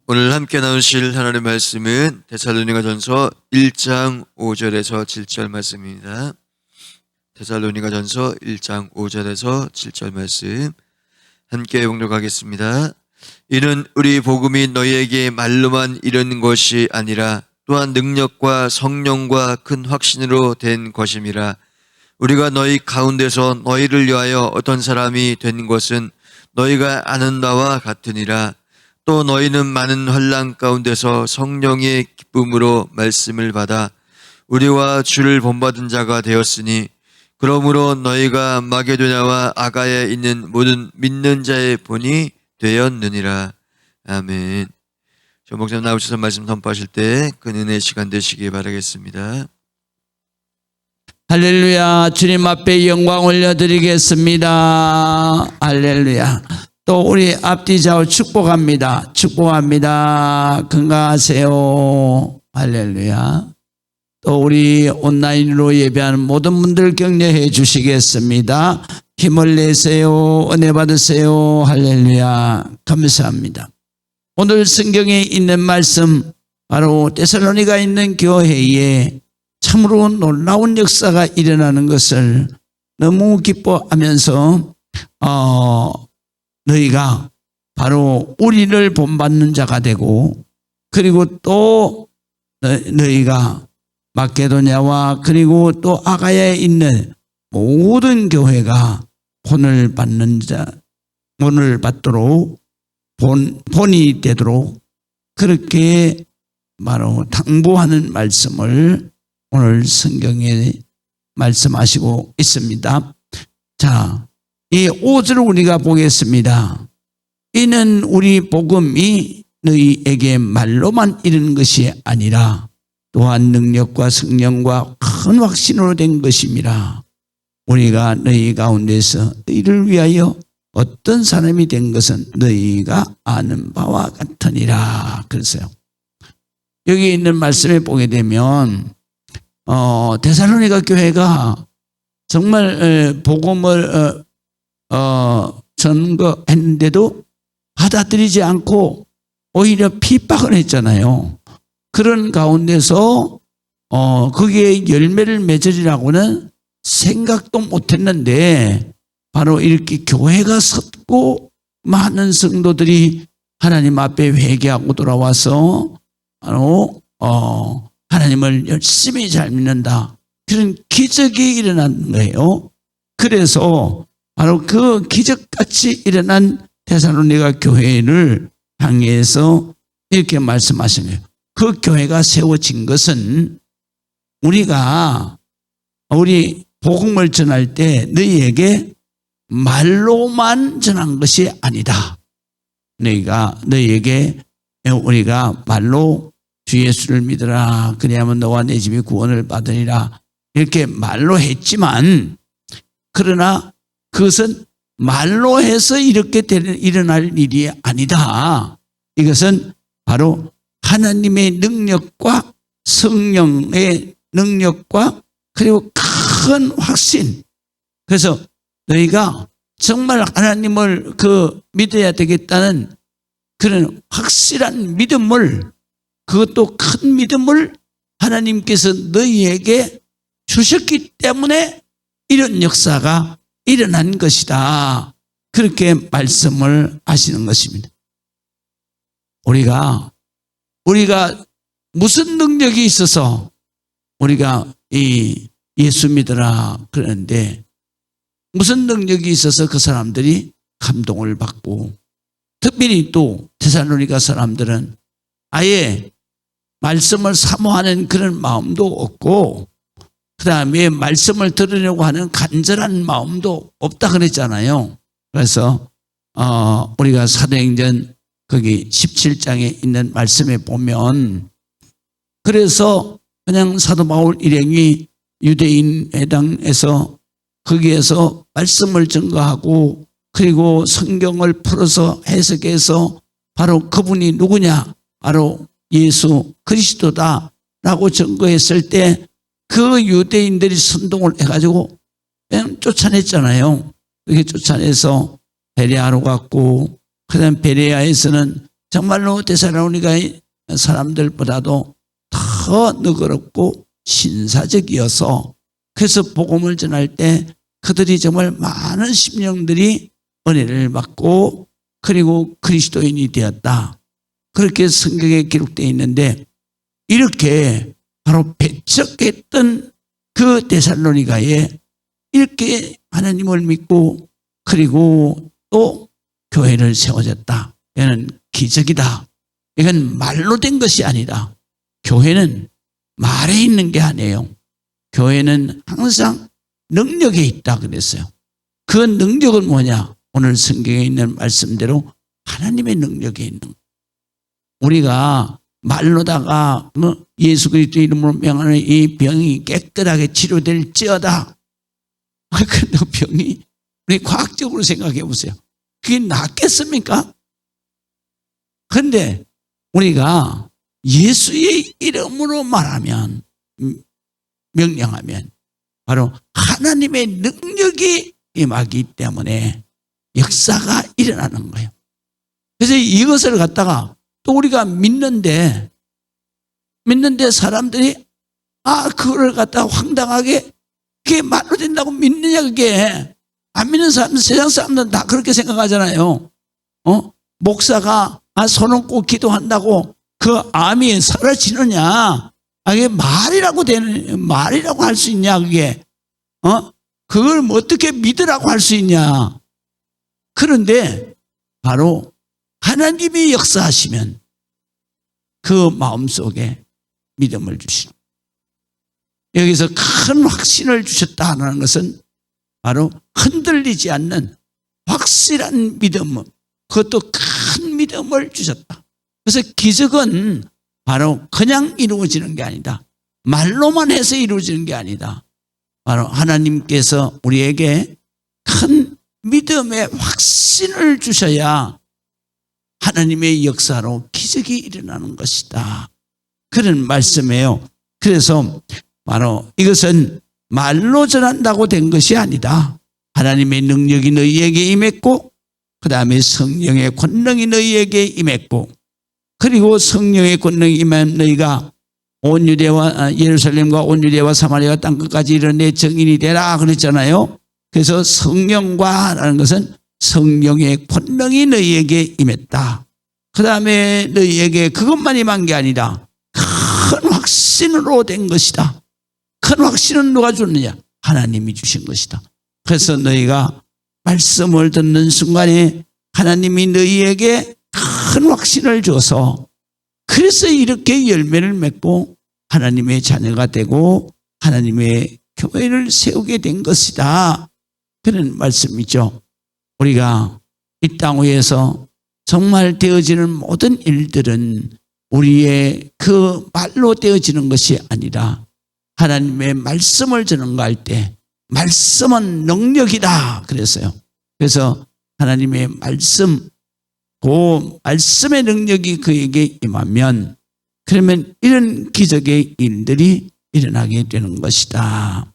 오늘 함께 나누실 하나님의 말씀은 데살로니가전서 1장 5절에서 7절 말씀입니다. 데살로니가전서 1장 5절에서 7절 말씀 함께 봉독하겠습니다. 이는 우리 복음이 너희에게 말로만 이르는 것이 아니라 또한 능력과 성령과 큰 확신으로 된 것임이라. 우리가 너희 가운데서 너희를 위하여 어떤 사람이 된 것은 너희가 아는 바와 같으니라. 또 너희는 많은 환난 가운데서 성령의 기쁨으로 말씀을 받아 우리와 주를 본받은 자가 되었으니, 그러므로 너희가 마게도냐와 아가야에 있는 모든 믿는 자의 본이 되었느니라. 아멘. 저 목사님 나오셔서 말씀 선포하실 때 그 은혜의 시간 되시기 바라겠습니다. 할렐루야. 주님 앞에 영광 올려드리겠습니다. 할렐루야. 또 우리 앞뒤 좌우 축복합니다. 축복합니다. 건강하세요. 할렐루야. 또 우리 온라인으로 예배하는 모든 분들 격려해 주시겠습니다. 힘을 내세요. 은혜 받으세요. 할렐루야. 감사합니다. 오늘 성경에 있는 말씀, 바로 데살로니가 있는 교회에 참으로 놀라운 역사가 일어나는 것을 너무 기뻐하면서 너희가 바로 우리를 본받는 자가 되고, 그리고 또 너희가 마게도냐와 그리고 또 아가야에 있는 모든 교회가 본을 받는 자, 본을 받도록 본이 되도록 그렇게 바로 당부하는 말씀을 오늘 성경에 말씀하시고 있습니다. 자, 이 5절을 우리가 보겠습니다. 이는 우리 복음이 너희에게 말로만 이르는 것이 아니라 또한 능력과 성령과 큰 확신으로 된 것임이라. 우리가 너희 가운데서 너희를 위하여 어떤 사람이 된 것은 너희가 아는 바와 같으니라. 그랬어요. 여기 있는 말씀에 보게 되면 데살로니가 교회가 정말 복음을 전거했는데도 받아들이지 않고 오히려 핍박을 했잖아요. 그런 가운데서 거기에 열매를 맺으리라고는 생각도 못했는데, 바로 이렇게 교회가 섰고 많은 성도들이 하나님 앞에 회개하고 돌아와서 바로 하나님을 열심히 잘 믿는다, 그런 기적이 일어난 거예요. 그래서 바로 그 기적같이 일어난 데살로니가 교회를 향해서 이렇게 말씀하신 거예요. 그 교회가 세워진 것은 우리 복음을 전할 때 너희에게 말로만 전한 것이 아니다. 너희에게 우리가 말로 주 예수를 믿으라, 그리하면 너와 내 집이 구원을 받으리라, 이렇게 말로 했지만, 그러나 그것은 말로 해서 이렇게 일어날 일이 아니다. 이것은 바로 하나님의 능력과 성령의 능력과 그리고 큰 확신. 그래서 너희가 정말 하나님을 믿어야 되겠다는 그런 확실한 믿음을, 그것도 큰 믿음을 하나님께서 너희에게 주셨기 때문에 이런 역사가 일어난 것이다. 그렇게 말씀을 하시는 것입니다. 우리가 무슨 능력이 있어서 우리가 이 예수 믿으라 그러는데, 무슨 능력이 있어서 그 사람들이 감동을 받고, 특별히 또 데살로니가 사람들은 아예 말씀을 사모하는 그런 마음도 없고, 그 다음에 말씀을 들으려고 하는 간절한 마음도 없다 그랬잖아요. 그래서 우리가 사도행전 거기 17장에 있는 말씀에 보면, 그래서 그냥 사도 바울 일행이 유대인 회당에서 거기에서 말씀을 증거하고, 그리고 성경을 풀어서 해석해서 바로 그분이 누구냐, 바로 예수 그리스도다라고 증거했을 때 그 유대인들이 선동을 해가지고 그냥 쫓아냈잖아요. 그렇게 쫓아내서 베레아로 갔고, 그 다음 베레아에서는 정말로 데살로니가의 사람들보다도 더 너그럽고 신사적이어서 그래서 복음을 전할 때 그들이 정말 많은 심령들이 은혜를 받고 그리고 그리스도인이 되었다. 그렇게 성경에 기록되어 있는데 이렇게 바로 배척했던 그 데살로니가에 이렇게 하나님을 믿고 그리고 또 교회를 세워졌다. 이는 기적이다. 이건 말로 된 것이 아니다. 교회는 말에 있는 게 아니에요. 교회는 항상 능력에 있다 그랬어요. 그 능력은 뭐냐? 오늘 성경에 있는 말씀대로 하나님의 능력에 있는 거예요. 우리가 말로다가 예수 그리스도 이름으로 명하는 이 병이 깨끗하게 치료될지어다. 그런데 병이 우리 과학적으로 생각해 보세요. 그게 낫겠습니까? 그런데 우리가 예수의 이름으로 말하면 명령하면 바로 하나님의 능력이 임하기 때문에 역사가 일어나는 거예요. 그래서 이것을 갖다가 또 우리가 믿는데 사람들이 그거를 갖다가 황당하게 그게 말로 된다고 믿느냐 그게. 안 믿는 사람, 세상 사람들은 다 그렇게 생각하잖아요. 목사가 손 얹고 기도한다고 그 암이 사라지느냐? 이게 말이라고 할 수 있냐 그게. 그걸 뭐 어떻게 믿으라고 할 수 있냐. 그런데 바로 하나님이 역사하시면 그 마음속에 믿음을 주시는 여기서 큰 확신을 주셨다는 것은 바로 흔들리지 않는 확실한 믿음, 그것도 큰 믿음을 주셨다. 그래서 기적은 바로 그냥 이루어지는 게 아니다. 말로만 해서 이루어지는 게 아니다. 바로 하나님께서 우리에게 큰 믿음의 확신을 주셔야 하나님의 역사로 기적이 일어나는 것이다. 그런 말씀이에요. 그래서 바로 이것은 말로 전한다고 된 것이 아니다. 하나님의 능력이 너희에게 임했고 그 다음에 성령의 권능이 너희에게 임했고 그리고 성령의 권능이 임한 너희가 온 유대와 예루살렘과 온 유대와 사마리아와 땅끝까지 이르는 내 증인이 되라 그랬잖아요. 그래서 성령과라는 것은 성령의 권능이 너희에게 임했다. 그 다음에 너희에게 그것만 임한 게 아니다. 큰 확신으로 된 것이다. 큰 확신은 누가 줬느냐? 하나님이 주신 것이다. 그래서 너희가 말씀을 듣는 순간에 하나님이 너희에게 큰 확신을 줘서 그래서 이렇게 열매를 맺고 하나님의 자녀가 되고 하나님의 교회를 세우게 된 것이다. 그런 말씀이죠. 우리가 이 땅 위에서 정말 되어지는 모든 일들은 우리의 그 말로 되어지는 것이 아니라 하나님의 말씀을 전할 때 말씀은 능력이다 그랬어요. 그래서 하나님의 말씀, 그 말씀의 능력이 그에게 임하면 그러면 이런 기적의 일들이 일어나게 되는 것이다.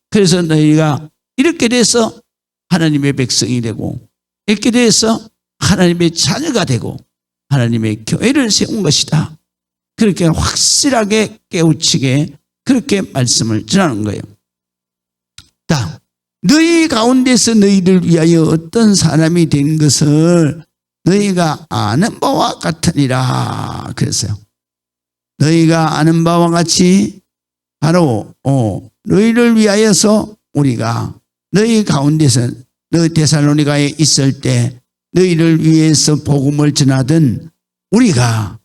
그래서 너희가 이렇게 돼서 하나님의 백성이 되고 이렇게 돼서 하나님의 자녀가 되고 하나님의 교회를 세운 것이다. 그렇게 확실하게 깨우치게 그렇게 말씀을 전하는 거예요. 자, 너희 가운데서 너희를 위하여 어떤 사람이 된 것을 너희가 아는 바와 같으니라 그랬어요. 너희가 아는 바와 같이 바로 너희를 위하여서 우리가 너희 가운데서 너 데살로니가에 있을 때 너희를 위해서 복음을 전하던 우리가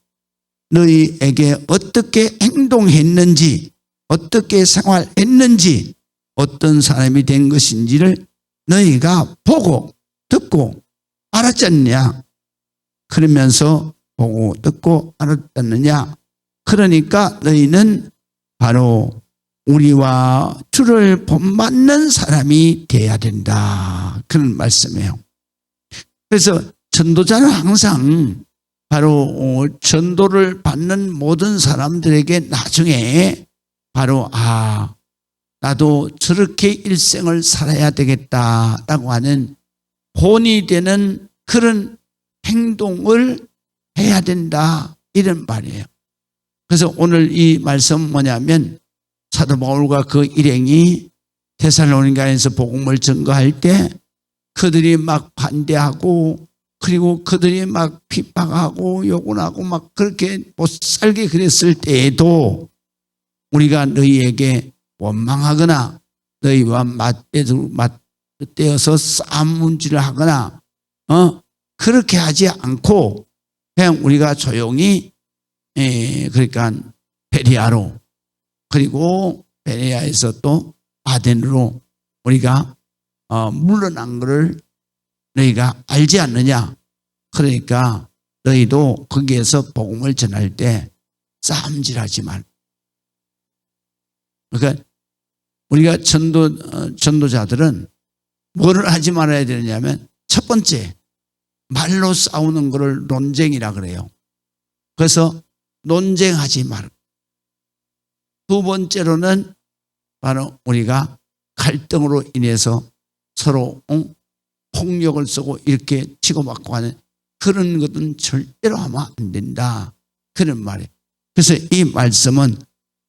너희에게 어떻게 행동했는지 어떻게 생활했는지 어떤 사람이 된 것인지를 너희가 보고 듣고 알았지 않느냐. 그러면서 보고 듣고 알았느냐. 그러니까 너희는 바로 우리와 주를 본받는 사람이 되어야 된다. 그런 말씀이에요. 그래서 전도자는 항상 바로 전도를 받는 모든 사람들에게 나중에 바로 나도 저렇게 일생을 살아야 되겠다라고 하는 본이 되는 그런 행동을 해야 된다. 이런 말이에요. 그래서 오늘 이 말씀 뭐냐면 사도 바울과 그 일행이 데살로니가에서 복음을 증거할 때 그들이 막 반대하고 그리고 그들이 막 핍박하고 욕을 하고 막 그렇게 못 살게 그랬을 때에도 우리가 너희에게 원망하거나 너희와 맞대어서 싸움 문지를 하거나 그렇게 하지 않고 그냥 우리가 조용히 그러니까 베리아로 그리고 베레아에서 또 바덴으로 우리가 물러난 것을 너희가 알지 않느냐. 그러니까 너희도 거기에서 복음을 전할 때 싸움질하지 말. 그러니까 우리가 전도자들은 뭐를 하지 말아야 되느냐면 첫 번째 말로 싸우는 것을 논쟁이라 그래요. 그래서 논쟁하지 말. 두 번째로는 바로 우리가 갈등으로 인해서 서로 폭력을 쓰고 이렇게 치고받고 하는 그런 것은 절대로 하면 안 된다. 그런 말이에요. 그래서 이 말씀은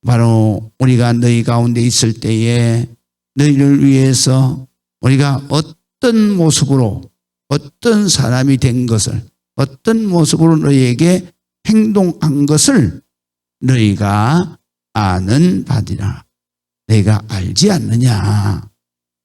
바로 우리가 너희 가운데 있을 때에 너희를 위해서 우리가 어떤 모습으로 어떤 사람이 된 것을 어떤 모습으로 너희에게 행동한 것을 너희가 아는 바디라. 내가 알지 않느냐.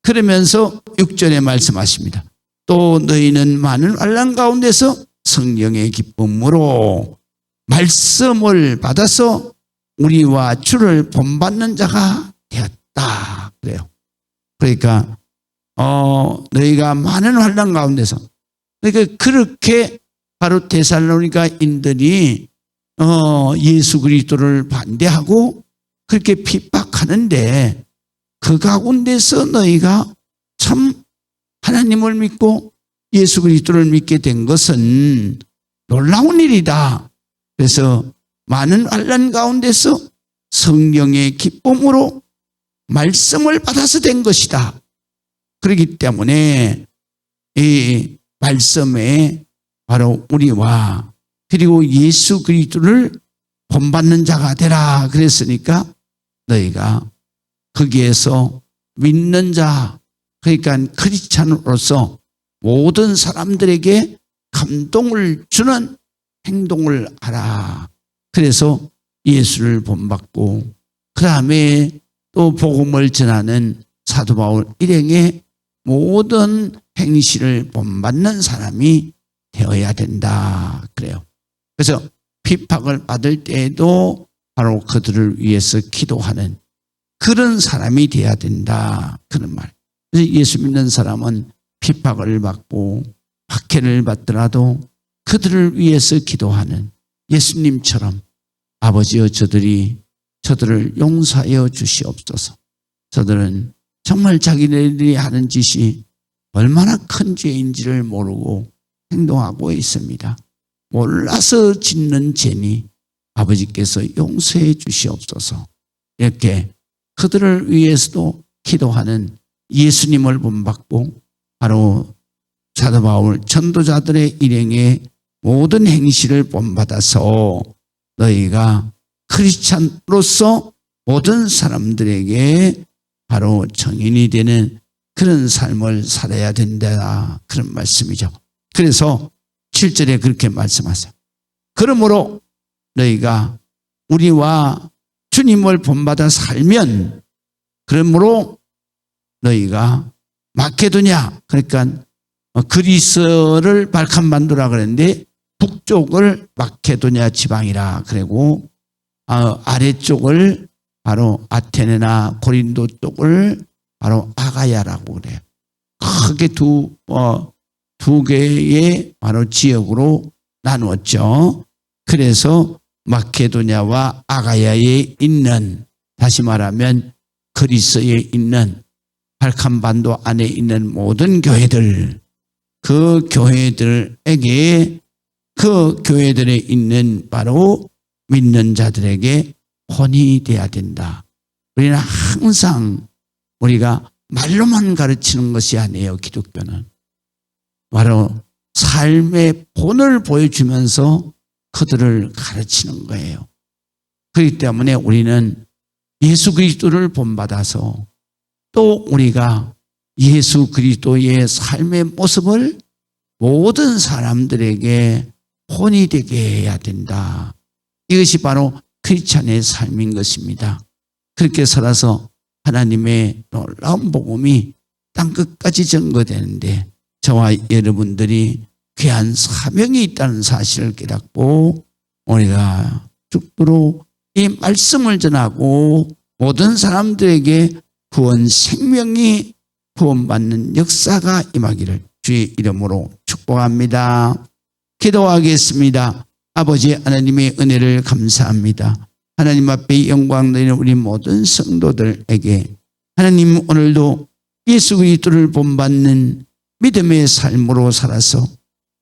그러면서 6절에 말씀하십니다. 또 너희는 많은 환난 가운데서 성령의 기쁨으로 말씀을 받아서 우리와 주를 본받는 자가 되었다. 그래요. 그러니까 너희가 많은 환난 가운데서 그러니까 그렇게 바로 데살로니가인들이 예수 그리스도를 반대하고 그렇게 핍박하는데 그 가운데서 너희가 참 하나님을 믿고 예수 그리스도를 믿게 된 것은 놀라운 일이다. 그래서 많은 환난 가운데서 성령의 기쁨으로 말씀을 받아서 된 것이다. 그렇기 때문에 이 말씀에 바로 우리와 그리고 예수 그리스도를 본받는 자가 되라 그랬으니까 너희가 거기에서 믿는 자 그러니까 크리스찬으로서 모든 사람들에게 감동을 주는 행동을 하라. 그래서 예수를 본받고 그 다음에 또 복음을 전하는 사도 바울 일행의 모든 행실을 본받는 사람이 되어야 된다. 그래요. 그래서 핍박을 받을 때에도 바로 그들을 위해서 기도하는 그런 사람이 되어야 된다. 그런 말. 그래서 예수 믿는 사람은 핍박을 받고 박해를 받더라도 그들을 위해서 기도하는 예수님처럼 아버지여 저들을 용서하여 주시옵소서. 저들은 정말 자기네들이 하는 짓이 얼마나 큰 죄인지를 모르고 행동하고 있습니다. 몰라서 짓는 죄니 아버지께서 용서해 주시옵소서. 이렇게 그들을 위해서도 기도하는 예수님을 본받고 바로 사도 바울 전도자들의 일행의 모든 행실을 본받아서 너희가 크리스찬으로서 모든 사람들에게 바로 정인이 되는 그런 삶을 살아야 된다. 그런 말씀이죠. 그래서 7절에 그렇게 말씀하세요. 그러므로 너희가 우리와 주님을 본받아 살면 그러므로 너희가 마케도냐 그러니까 그리스를 발칸반도라 그랬는데 북쪽을 마케도냐 지방이라 그리고 아래쪽을 바로 아테네나 고린도 쪽을 바로 아가야라고 그래요. 크게 두 개의 바로 지역으로 나누었죠. 그래서 마케도냐와 아가야에 있는 다시 말하면 그리스에 있는 발칸반도 안에 있는 모든 교회들 그 교회들에게 그 교회들에 있는 바로 믿는 자들에게 본이 돼야 된다. 우리는 항상 우리가 말로만 가르치는 것이 아니에요. 기독교는 바로 삶의 본을 보여주면서 그들을 가르치는 거예요. 그렇기 때문에 우리는 예수 그리스도를 본받아서 또 우리가 예수 그리스도의 삶의 모습을 모든 사람들에게 본이 되게 해야 된다. 이것이 바로 크리스찬의 삶인 것입니다. 그렇게 살아서 하나님의 놀라운 복음이 땅끝까지 전거되는데 저와 여러분들이 귀한 사명이 있다는 사실을 깨닫고 우리가 죽도록 이 말씀을 전하고 모든 사람들에게 구원 생명이 구원받는 역사가 임하기를 주의 이름으로 축복합니다. 기도하겠습니다. 아버지 하나님의 은혜를 감사합니다. 하나님 앞에 영광 드리는 우리 모든 성도들에게 하나님 오늘도 예수 그리스도를 본받는 믿음의 삶으로 살아서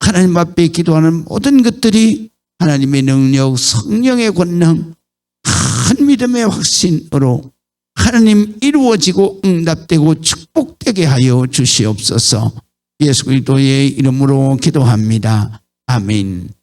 하나님 앞에 기도하는 모든 것들이 하나님의 능력, 성령의 권능, 큰 믿음의 확신으로 하나님 이루어지고 응답되고 축복되게 하여 주시옵소서. 예수 그리스도의 이름으로 기도합니다. 아멘.